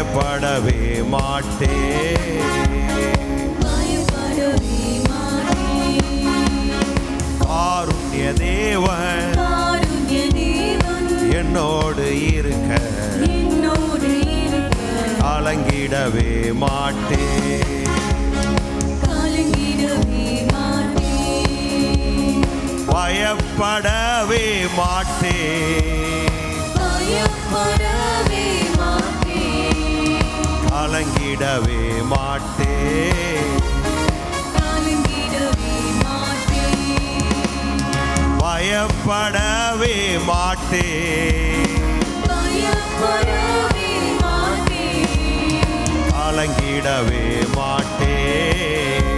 பயப்படவே மாட்டேன். காருண்ய தேவன் என்னோடு இருக்க கலங்கிடவே மாட்டேன். பயப்படவே மாட்டேன். கலங்கிடவே மாட்டேன். பயப்படவே மாட்டேன். கலங்கிடவே மாட்டேன்.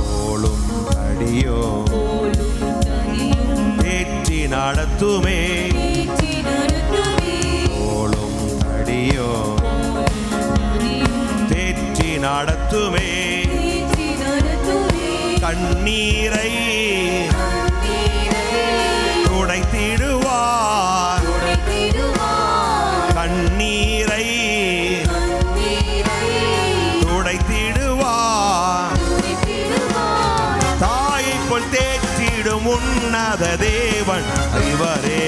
கோலும் அடியோ தேற்றி நடத்துமே. கோலும் அடியோ தேற்றி நடத்துமே. கண்ணீரை துடைத்திடுவார். கண்ணீரை துடைத்திடுவார். தாயை போல் தேற்றிடும் உன்னத தேவன் இவரே.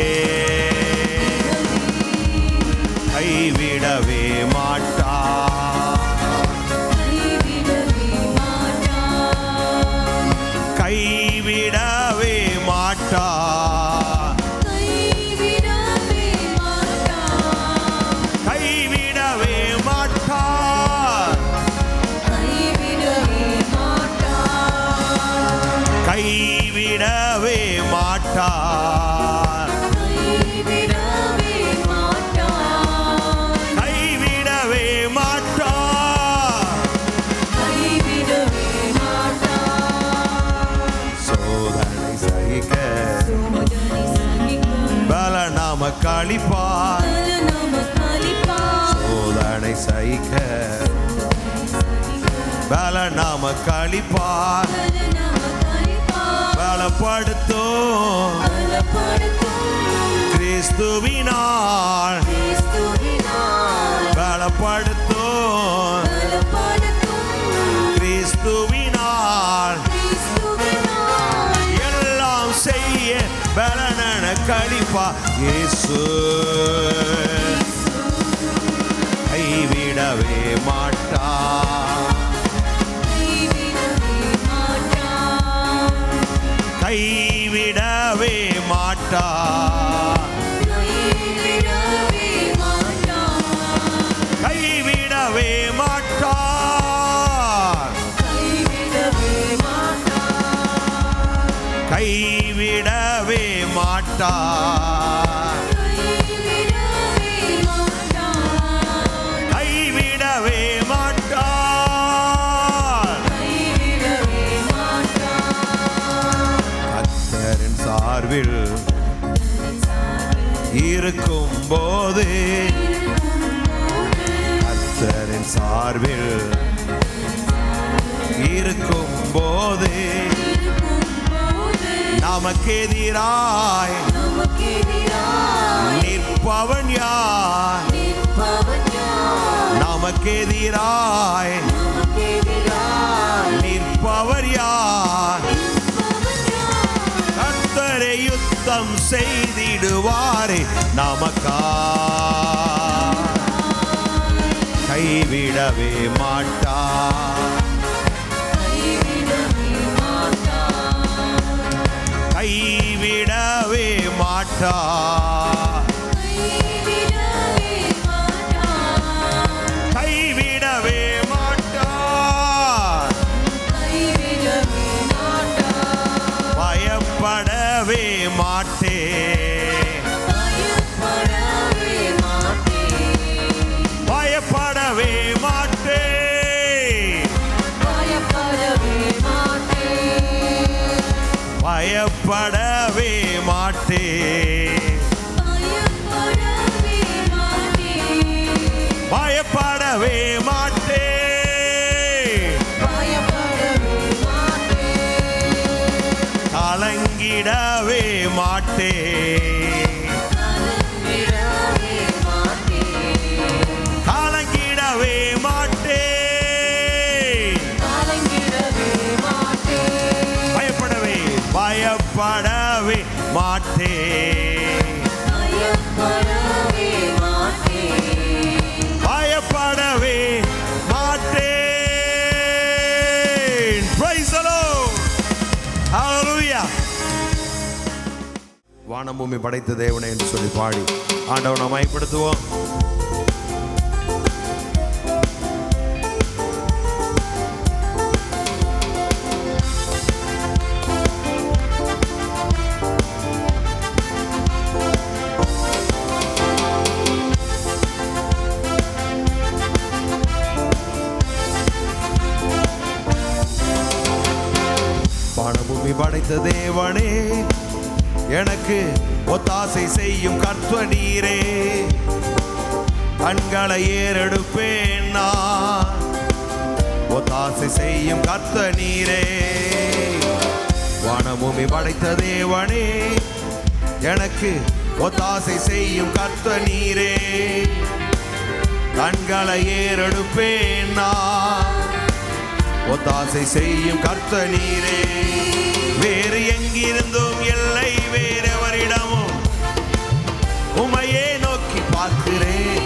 கைவிடவே மாட்டார். கைவிடவே மாட்டார். கைவிடவே மாட்டார். கைவிடவே மாட்டார். கைவிடவே மாட்டார். சோதனை சகிக்க பல நமக்கு அளிப்பார். சோதனை சகிக்க பல நமக்கு அளிப்பார். பலப்படுத்தும் கிறிஸ்துவினால். பலப்படுத்தும் கிறிஸ்துவினால். எல்லாம் செய்ய பலனன கழிப்பா இயேசு. கைவிடவே மாட்டார். கைவிடவே மாட்டார். கைவிடவே மாட்டார். கைவிடவே மாட்டார். கைவிடவே மாட்டார். கர்த்தரின் சார்பில் இருக்கும் போது. கர்த்தரின் சார்பில் இருக்கும் போது. நமக்கு எதிராய் நிற்பவன் யார்? நமக்கு எதிராய் நிற்பவர் யார்? கர்த்தரே யுத்தம் செய்திடுவாரே நமக்கா. கைவிடவே மாட்டார். கைவிடவே மாட்டார். கைவிடவே மாட்டார். பயப்படவே மாட்டேன். பயப்படவே மாட்டேன். பயப்படவே மாட்டேன். பயப்படவே மாட்டேன். கலங்கிடவே மாட்டேன். மாட்டேன், பயப்படவே மாட்டேன், பயப்படவே மாட்டேன். Praise the Lord. Hallelujah. வானம் பூமி படைத்த தேவனே என்று சொல்லி பாடி ஆண்டவனை மகிமைப்படுத்துவோம். வானபூமி படைத்த தேவனே, எனக்கு ஒத்தாசை செய்யும் கர்த்தர் நீரே. கண்களை ஏறெடுப்பேன் நான், ஒத்தாசை செய்யும் கர்த்தர் நீரே. வானபூமி படைத்த தேவனே, எனக்கு ஒத்தாசை செய்யும் கர்த்தர் நீரே. கண்களை ஏறெடுப்பேன் நான், ஒத்தாசை செய்யும் கர்த்தர் நீரே. வேறு எங்கிருந்தும் இல்லை, வேறெவரிடமும் உமையே நோக்கி பார்க்கிறேன்.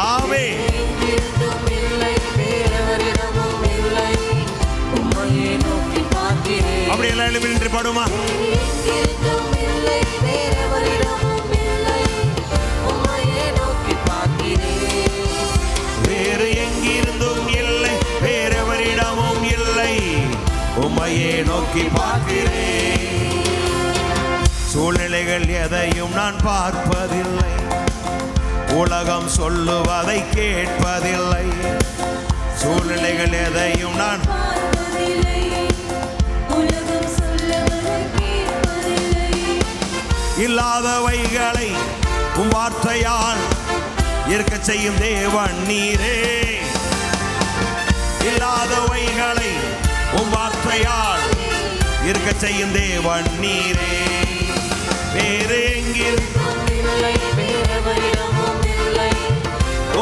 ஆமென். எங்கிருந்தும் இல்லை, வேறெவரிடமும் இல்லை, உம்மையே நோக்கி பார்க்கிறேன். அப்படி எல்லாம் எழுப்பி நின்று பாடுமா? எங்கிருந்தும் இல்லை, வேறெவரிடமும் இல்லை, உம்மையே நோக்கி பார்க்கிறேன். வேறு எங்கிருந்தும் இல்லை, வேறெவரிடமும் இல்லை, உம்மையே நோக்கி பார்க்கிறேன். சூழ்நிலைகள் எதையும் நான் பார்ப்பதில்லை, உலகம் சொல்லுவதை கேட்பதில்லை. சூழ்நிலைகள் எதையும் நான் பார்ப்பதில்லை, உலகம் சொல்லுவதை கேட்பதில்லை. இல்லாதவைகளை உம் வார்த்தையால் இருக்கச் செய்யும் தேவன் நீரே. இல்லாதவைகளை உம் வார்த்தையால் இருக்கச் செய்யும் தேவன் நீரே. வேறு எங்கிருந்தும் இல்லை, வேறெவரிடமும் இல்லை,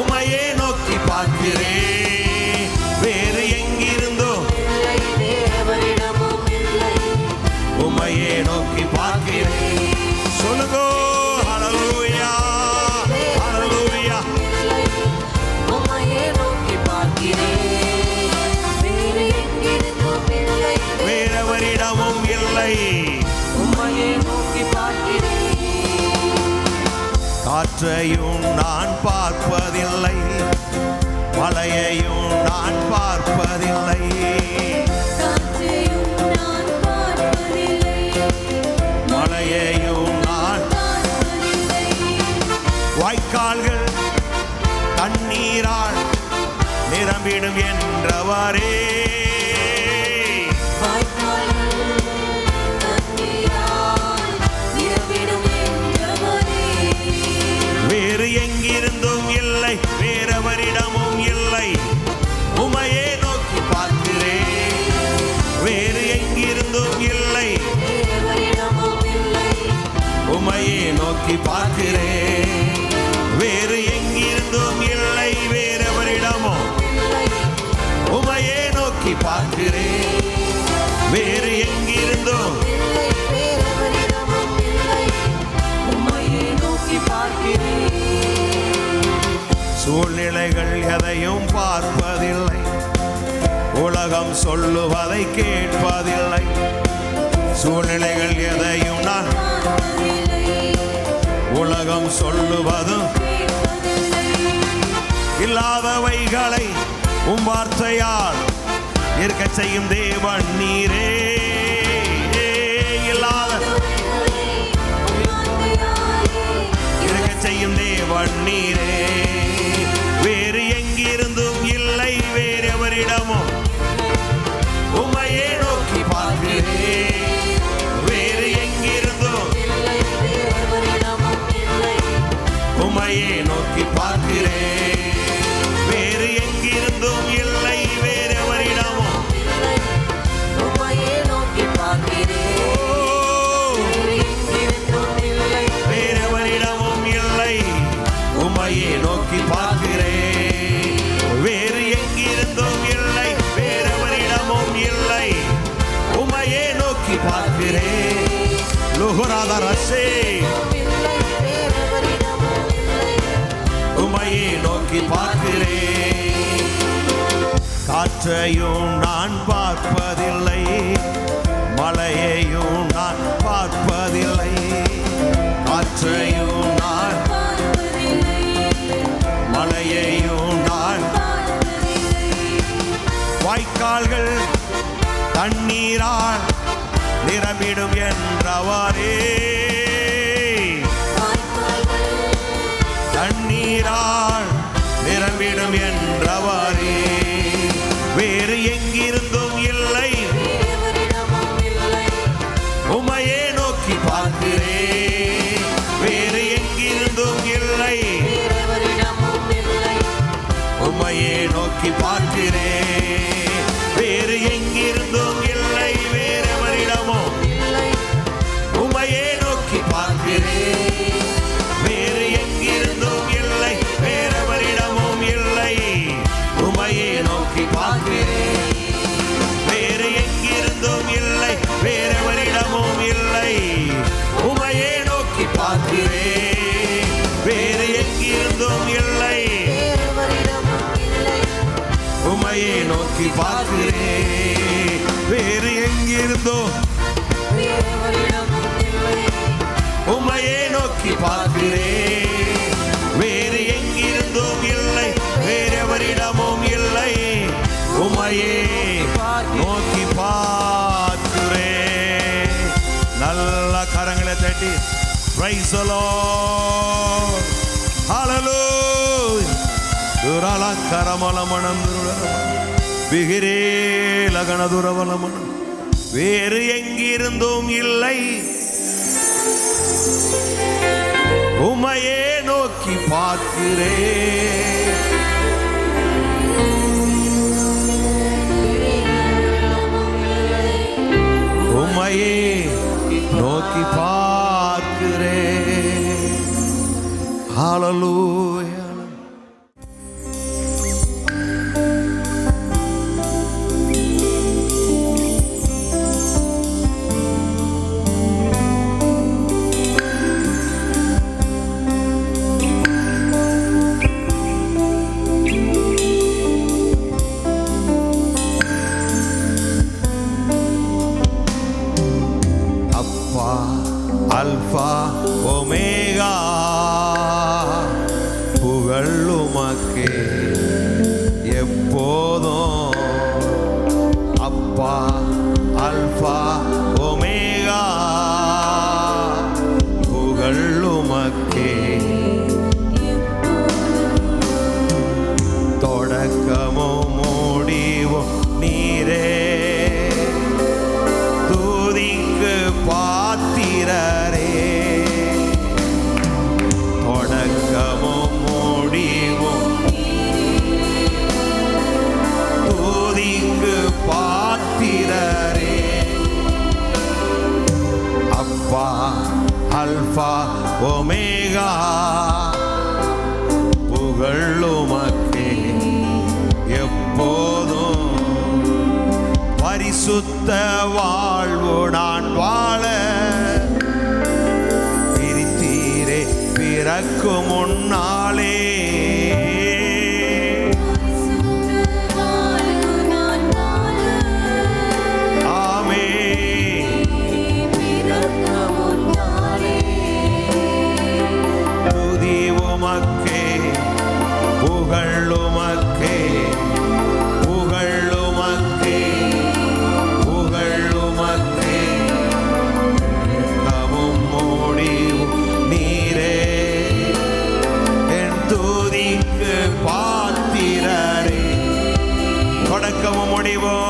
உமையே நோக்கி பார்க்கிறேன். வேறு எங்கிருந்தும் இல்லை, வேறெவரிடமும் இல்லை, உமையே நோக்கி பார்க்கிறேன். சொல்லுங்க ஹல்லேலூயா, ஹல்லேலூயா. இல்லை, உம்மையே நோக்கி பார்க்கிறேன். வேறு எங்கிருந்தும் இல்லை, வேறெவரிடமும் இல்லை, உம்மையே நோக்கி பார்க்கிறேன். காற்றையும் நான் பார்ப்பதில்லை, மழையையும் நான் பார்ப்பதில்லை. காற்றையும் நான் பார்ப்பதில்லை, மழையையும் நான் பார்ப்பதில்லை. வாய்க்கால்கள் தண்ணீரால் நிரம்பிடும் என்றவரே. வாய்க்கால்கள் தண்ணீரால் நிரம்பிடும் என்றவரே. வேறு எங்கிருந்தும் இல்லை, வேறெவரிடமும் இல்லை, உமையே நோக்கி பார்க்கிறேன். வேறு எங்கிருந்தும் இல்லை, வேறெவரிடமும் இல்லை, உமையே நோக்கி பார்க்கிறேன். வேறு எங்கிருந்தும் இல்லை, வேறெவரிடமும் இல்லை, உமையே நோக்கி பார்க்கிறேன். வேறு எங்கிருந்தும் இல்லை, வேறெவரிடமும் இல்லை, உம்மையே நோக்கி பார்க்கிறேன். சூழ்நிலைகள் எதையும் பார்ப்பதில்லை, உலகம் சொல்லுவதை கேட்பதில்லை. சூழ்நிலைகள் எதையும் நான் பார்ப்பதில்லை, உலகம் சொல்லுவதும் கேட்பதில்லை. இல்லாதவைகளை உம் வார்த்தையால் இருக்கச் செய்யும் தேவன் நீரே. இல்லாத இருக்கச் செய்யும் தேவன் நீரே. வேறு எங்கிருந்தும் இல்லை, வேறெவரிடமும் உமையே நோக்கி பார்க்கிறேன். வேறு எங்கிருந்தும் இல்லை, வேறெவரிடமும் இல்லை, உமையே நோக்கி பார்க்கிறேன். வேறு எங்கிருந்தும் இல்லை, வேறெவரிடமும் இல்லை, உம்மையே நோக்கி பார்க்கிறேன். வேறு எங்கிருந்தும் இல்லை, வேறெவரிடமும் இல்லை, உமையே நோக்கி பார்க்கிறேன். வேறு எங்கிருந்தும் இல்லை, வேறெவரிடமும் இல்லை, உமையே நோக்கி பார்க்கிறேன். லுகுராத ரசே இல்லை, வேறெவரிடமும் இல்லை. உம்மையே நோக்கி பார்க்கிறேன். காற்றையும் நான் பார்ப்பதில்லை, மழையையும் நான் பார்ப்பதில்லை. காற்றையும் நான் பார்ப்பதில்லை, மழையையும் நான் பார்ப்பதில்லை. வாய்க்கால்கள் தண்ணீரால் நிரம்பிடும் என்றவரே. வாய்க்கால்கள் தண்ணீரால் நிரம்பிடும் என்றவரே. வேறு எங்கிருந்தும் இல்லை, வேறெவரிடமும் இல்லை. உம்மையே நோக்கி பார்க்கிறேன். வேறு எங்கிருந்தும் இல்லை, வேறெவரிடமும் இல்லை. உம்மையே நோக்கி பார்க்கிறேன். வேறு எங்கிருந்தும் இல்லை, வேறெவரிடமும் இல்லை. உம்மையே நோக்கி பார்க்கிறேன். வேறு எங்கிருந்தும் இல்லை, வேறெவரிடமும் இல்லை, உம்மையே நோக்கி பார்க்கிறேன். வேறு எங்கிருந்தும் இல்லை, வேறெவரிடமும் இல்லை, உம்மையே நோக்கி பார்க்கிறேன். வேறு எங்கிருந்தும் இல்லை, வேறெவரிடமும் இல்லை. உம்மையே நோக்கி பார்க்கிறேன். வேறு எங்கிருந்தும் வேறெவரிடமும் இல்லை. உம்மையே நோக்கி பார்க்கிறேன். வேறு எங்கிருந்தும் இல்லை, வேறெவரிடமும் இல்லை, உம்மையே நோக்கி பார்க்கிறேன். நல்ல கரங்களை தட்டி praise the Lord. Hallelujah. துரலங்கரமலமணம் விகிரே லகன துரவலமணம். வேறு எங்கிருந்தும் இல்லை, உம்மையே நோக்கி பார்க்கிறேன். உம்மையே நோக்கி பார்க்கிறேன். ஹல்லேலூயா. அல்பா ஒமேகா புகழ் உமக்கே எப்போதும். அப்பா அல்பா ஒமேகா புகழ் உமக்கே. தொடக்கமும் முடிவும் நீரே, துதிக்கு பாத்திரரே. தொடக்கமும் முடிவும் துதிக்கு பாத்திரரே. அப்பா அல்பா ஒமேகா புகழ் உமக்கே எப்போதும். பரிசுத்த வாழ்வு நான் வாழ பிரித்தீரே பிறக்கும் முன்னாலே. ஆமென். துதி உமக்கே, புகழ் உமக்கே, புகழ் உமக்கே, புகழ் உமக்கே. தமும் முடிவும் நீரே, என் துதிக்கு பாத்திரரே. தொடக்கமும் முடிவும்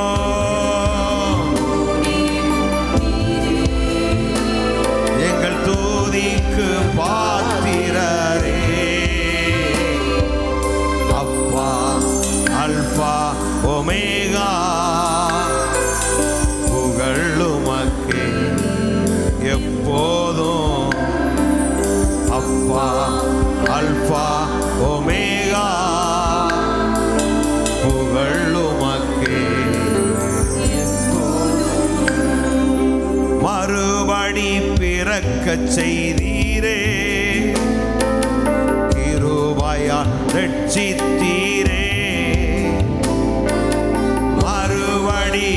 எங்கள் துதிக்கு பாத்திரரே. அப்பா அல்பா ஒமேகா புகழ் உமக்கே எப்போதும். அப்பா அல்பா ஒமேகா புகழ் உமக்கே. மறுபடி பிறக்கச் செய்தீரே, கிருபையால் ரட்சித்தீரே, மறுபடி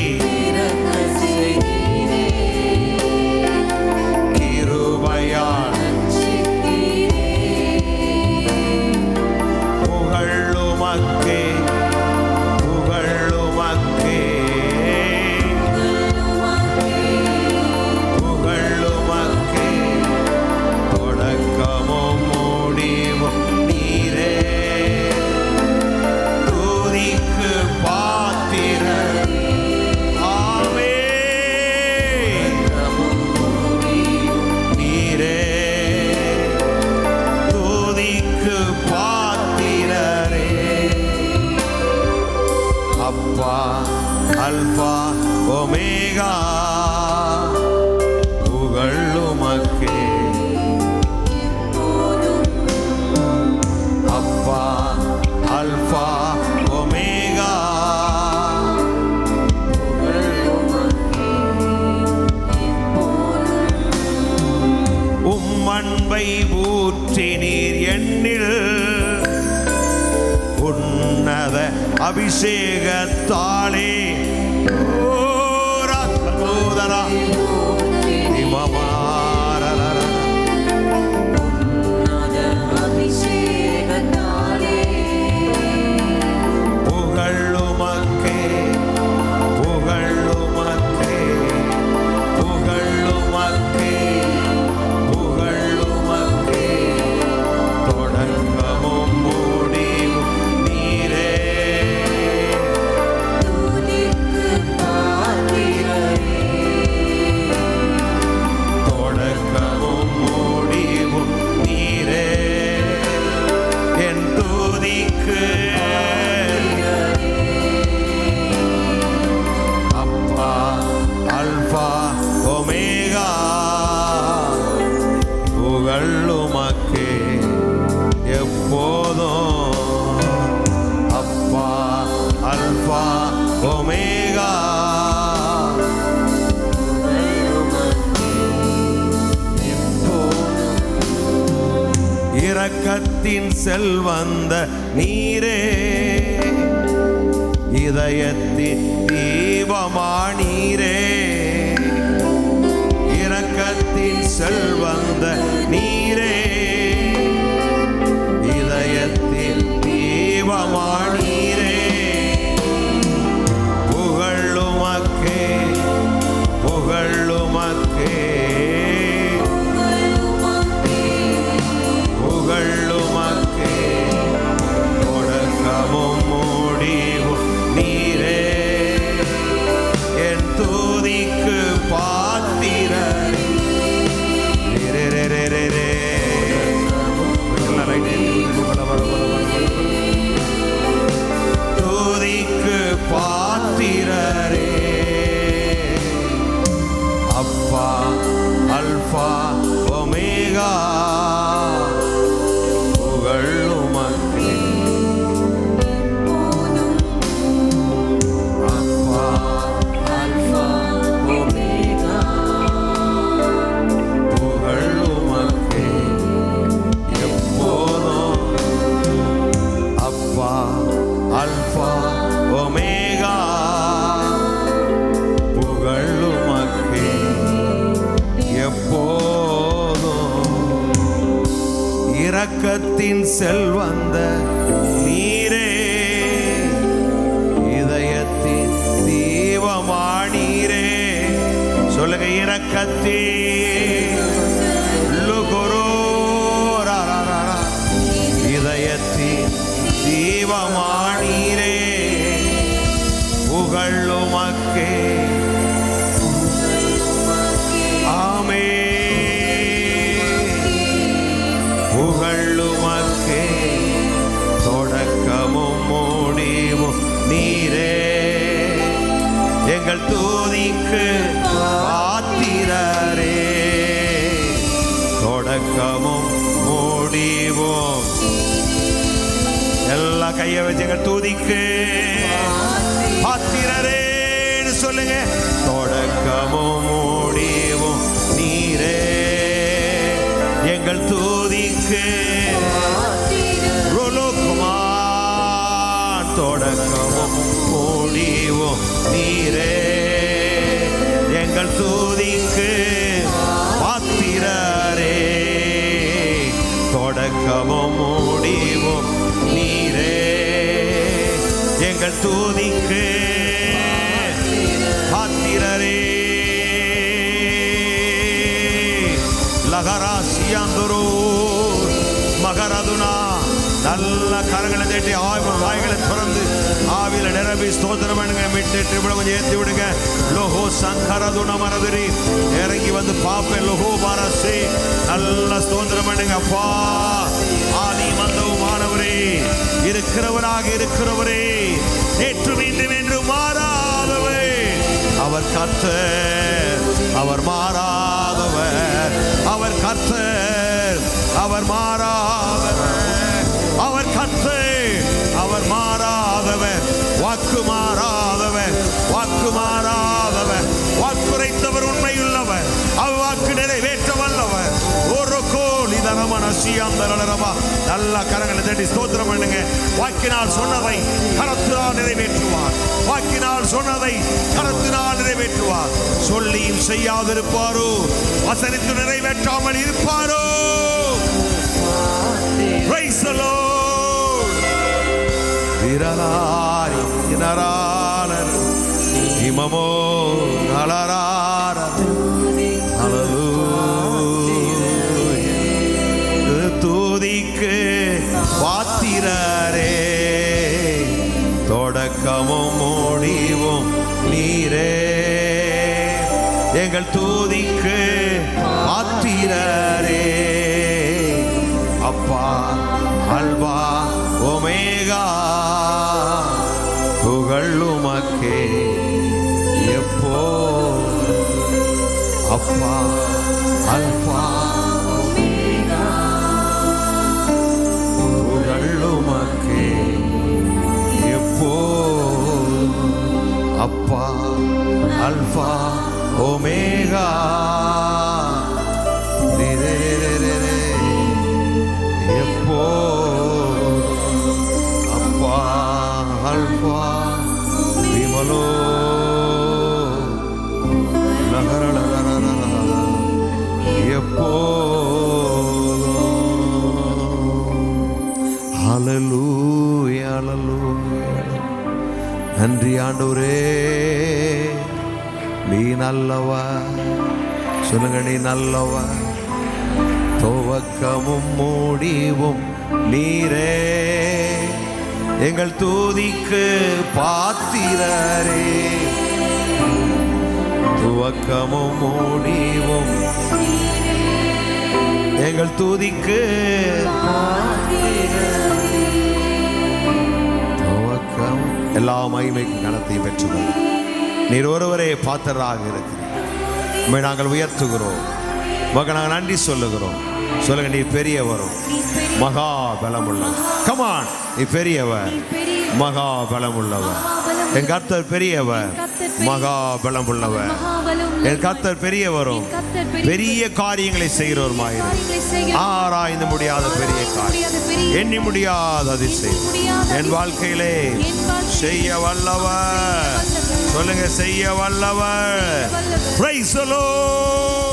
கிருபையால் புகழுமக்கே புகழுமக்கே புகழுமக்கே தொடக்கமும் முடிவும் நீரே, துதிக்கு பாத்திரர். ஆமென். நீரே துதிக்கு பாத்திரரே, அப்பா அல்பா ஒமேகா புகழுமக்கே, அப்பா அல்பா ஒமேகா உம்மன்பை ஊற்றி நீர் எண்ணில் உன்னத அபிஷேகத்தாலே ஓரா இமமாரரர புகழுமக்கே புகழுமக்கே புகழுமக்கே புகழுமக்கே தொடக்கமும் முடிவும் நீரே, தொடக்கமும் முடிவும் நீரே, என் துதிக்கு அப்பா அல்பா ஒமேகா புகழுமக்கே எப்போதும், அப்பா அல்பா ஒமேகா இரக்கத்தின் செல்வந்த நீரே, இதயத்தின் தீபமானீரே, இரக்கத்தின் செல்வந்த நீரே, இதயத்தின் தீபமானீரே, புகழுமக்கே புகழுமக்கே புகழுமக்கே தொடக்கமும் முடிவும் நீரே, என் துதிக்கு பாத்திரர். துதிக்கு பாத்திரரே, அப்பா அல்பா ஒமேகா புகழுமக்கே, அப்பா புகழுமக்கே எப்போதும், அப்பா அல்பா ஒமேகா புகழுமக்கே எப்போதும். இரக்கத்தின் செல்வந்த நீரே, இதயத்தின் தீபமானீரே, சொல்லுங்க இரக்கத்தின் இதயத்தின் தீபமானீரே, புகழுமக்கே ஆமென். புகழுமக்கே தொடக்கமும் முடிவும் நீரே, எங்கள் துதிக்கு பாத்திரரே, தொடக்கமும் முடிவும். எல்லா கையை வச்சு எங்கள் துதிக்கு பாத்திரரேன்னு சொல்லுங்க. தொடக்கமும் முடிவும் நீரே, எங்கள் துதிக்கு ரோலோகுமான் தொடக்கமும் முடிவும் நீரே. எங்கள் துதிக்கு பாத்திரரே, தொடக்கமும் முடிவும் நீரே. எங்கள் துதிக்கு பாத்திரரே. லகராசியாந்தரோ மகரதுனா. நல்ல கரங்களை தட்டி வாய்களை திறந்து ஆவியில நிரம்பி ஸ்தோத்திரம் பண்ணுங்க. விட்டுட்டு கொஞ்சம் ஏற்றி விடுங்க. லோகோ சங்கரதுன மரதுரி இறங்கி வந்து பாப்பேன். லோகோ பாரசே நல்ல ஸ்தோத்திரம் பண்ணுங்க. அப்பா ஆதி மந்தவுமானவரே, இருக்கிறவராக இருக்கிறவரே, நேற்று மீண்டும் என்று மாறாதவரே, அவர் கர்த்தர், அவர் மாறாதவர், அவர் கர்த்தர், அவர் மாறாதவர், அவர் கர்த்தர், அவர் மாறாதவர், வாக்கு மாறாதவர், வாக்கு மாறாதவர், வாக்குரைத்தவர் உண்மையுள்ளவர், அவர் வாக்கு நிறைவேற்ற வல்லவர். ஒரு கோழி தரமனசியாந்தரமா. நல்ல கரங்களை தட்டி ஸ்தோத்திரம் பண்ணுங்க. வாக்கினால் சொன்னதை கரத்தினால் நிறைவேற்றுவார். வாக்கினால் சொன்னதை கரத்தினால் நிறைவேற்றுவார். சொல்லியும் செய்யாதிருப்பாரோ, வசனித்து நிறைவேற்றாமல் இருப்பாரோ. Praise the Lord. விரலாரி இனராளர் இமமோ நலரார. துதிக்கு பாத்திரரே, தொடக்கமும் முடிவும் நீரே. எங்கள் துதிக்கு பாத்திரரே, அப்பா அல்வா ஒமேகா, புகழ் உமக்கே எப்போ. அப்பா அல்பா புகழ் உமக்கே எப்போ. அப்பா அல்பா ஒமேகா. எப்போ அப்பா அல்பா விமலோ லகர எப்போ. ஹல்லேலூயா ஹல்லேலூயா. நன்றி ஆண்டவரே, நீ நல்லவர். சொல்லுங்க, நீ நல்லவர். துவக்கமும் முடிவும் நீரே. எங்கள் துதிக்கு பாத்திரரே, துவக்கமும் முடிவும் எங்கள் துதிக்கு துவக்கம். எல்லா மகிமைக்கும் கனத்தையும் பெற்றுக்கொள்ள நீர் ஒருவரே பாத்திரராக இருக்கிறீர். நாங்கள் உயர்த்துகிறோம், நாங்கள் நன்றி சொல்லுகிறோம். சொல்லுங்க, நீ பெரியவரும் மகா பலமுள்ளவர். கமான், நீ பெரியவர், மகா பலமுள்ளவர். என் கர்த்தர் பெரியவர், மகா பலமுள்ளவர். என் கர்த்தர் பெரியவரும் பெரிய காரியங்களை செய்கிறவருமாயிரு. ஆராய்ந்து முடியாத பெரிய காரியம், எண்ணி முடியாத அதிசயம் என் வாழ்க்கையிலே செய்ய வல்லவர். சொல்லுங்க, செய்ய வல்லவர். Praise the Lord.